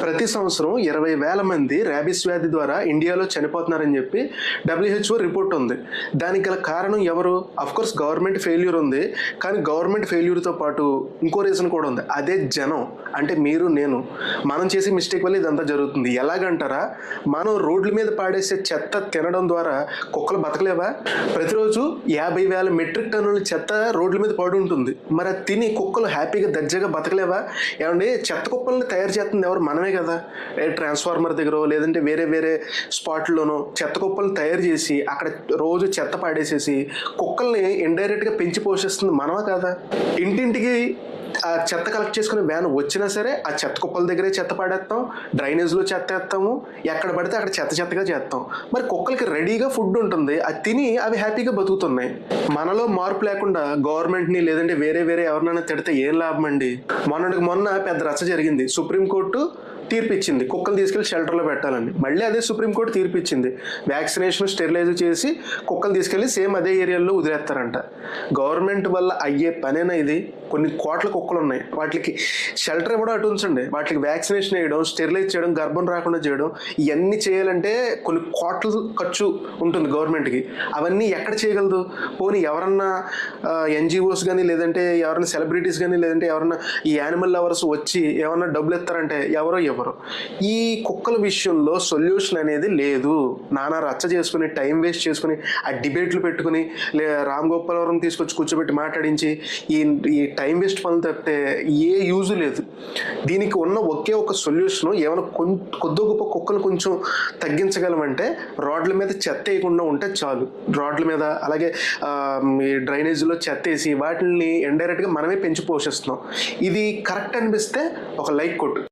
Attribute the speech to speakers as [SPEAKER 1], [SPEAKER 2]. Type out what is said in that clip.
[SPEAKER 1] ప్రతి సంవత్సరం 20,000 మంది ర్యాబిస్ వ్యాధి ద్వారా ఇండియాలో చనిపోతున్నారని చెప్పి WHO రిపోర్ట్ ఉంది. దానికి గల కారణం ఎవరు? అఫ్కోర్స్ గవర్నమెంట్ ఫెయిల్యూర్ ఉంది, కానీ గవర్నమెంట్ ఫెయిల్యూర్తో పాటు ఇంకో రీజన్ కూడా ఉంది. అదే జనం, అంటే మీరు నేను, మనం చేసే మిస్టేక్ వల్ల ఇదంతా జరుగుతుంది. ఎలాగంటారా? మనం రోడ్ల మీద పాడేసే చెత్త తినడం ద్వారా కుక్కలు బతకలేవా? ప్రతిరోజు 50,000 మెట్రిక్ టన్నుల చెత్త రోడ్ల మీద పడి ఉంటుంది. మరి అది తిని కుక్కలు హ్యాపీగా దర్జాగా బతకలేవా? ఏమంటే చెత్త కుక్కల్ని తయారు చేస్తుంది ఎవరు? మనమే కదా. ట్రాన్స్ఫార్మర్ దగ్గర లేదంటే వేరే వేరే స్పాట్లోనో చెత్త కుక్కల్ని తయారు చేసి అక్కడ రోజు చెత్త పాడేసేసి కుక్కల్ని ఇండైరెక్ట్గా పెంచి పోషిస్తుంది మనమే కదా. ఇంటింటికి ఆ చెత్త కలెక్ట్ చేసుకునే వ్యాన్ వచ్చినా సరే ఆ చెత్త కుప్పల దగ్గరే చెత్త పాడేస్తాం, డ్రైనేజ్లో చెత్త వేస్తాము, ఎక్కడ పడితే అక్కడ చెత్తగా చేస్తాం. మరి కుక్కలకి రెడీగా ఫుడ్ ఉంటుంది, అది తిని అవి హ్యాపీగా బతుకుతున్నాయి. మనలో మార్పు లేకుండా గవర్నమెంట్ని లేదంటే వేరే వేరే ఎవరినైనా తిడితే ఏం లాభం అండి? మొన్న పెద్ద రచ్చ జరిగింది. సుప్రీంకోర్టు తీర్పు ఇచ్చింది కుక్కలు తీసుకెళ్లి షెల్టర్లో పెట్టాలని. మళ్ళీ అదే సుప్రీంకోర్టు తీర్పు ఇచ్చింది, వ్యాక్సినేషన్ స్టెరిలైజ్ చేసి కుక్కలు తీసుకెళ్లి సేమ్ అదే ఏరియాలో వదిలేస్తారంట. గవర్నమెంట్ వల్ల అయ్యే పనేనా ఇది? కొన్ని కోట్ల కుక్కలు ఉన్నాయి, వాటికి షెల్టర్ ఇవ్వడం అటు ఉంచండి, వాటికి వ్యాక్సినేషన్ వేయడం, స్టెరిలైజ్ చేయడం, గర్భం రాకుండా చేయడం, ఇవన్నీ చేయాలంటే కొన్ని కోట్ల ఖర్చు ఉంటుంది గవర్నమెంట్కి. అవన్నీ ఎక్కడ చేయగలదు? పోనీ ఎవరన్నా NGOs కానీ లేదంటే ఎవరైనా సెలబ్రిటీస్ కానీ లేదంటే ఎవరన్నా ఈ యానిమల్ లవర్స్ వచ్చి ఏమన్నా డబ్బులు ఇస్తారంటే ఎవరో ఎవరు. ఈ కుక్కల విషయంలో సొల్యూషన్ అనేది లేదు. నానా రచ్చ చేసుకుని టైం వేస్ట్ చేసుకుని ఆ డిబేట్లు పెట్టుకుని రామ్ గోపాలవరం తీసుకొచ్చి కూర్చోబెట్టి మాట్లాడించి ఈ టైం వేస్ట్ పనులు తప్పితే ఏ యూజ్ లేదు. దీనికి ఉన్న ఒకే ఒక సొల్యూషన్, ఏమైనా కొద్ది గొప్ప కుక్కలు కొంచెం తగ్గించగలమంటే రోడ్ల మీద చెత్త వేయకుండా ఉంటే చాలు. రోడ్ల మీద అలాగే డ్రైనేజీలో చెత్త వేసి వాటిని ఇండైరెక్ట్గా మనమే పెంచి పోషిస్తున్నాం. ఇది కరెక్ట్ అనిపిస్తే ఒక లైక్ కొట్టు.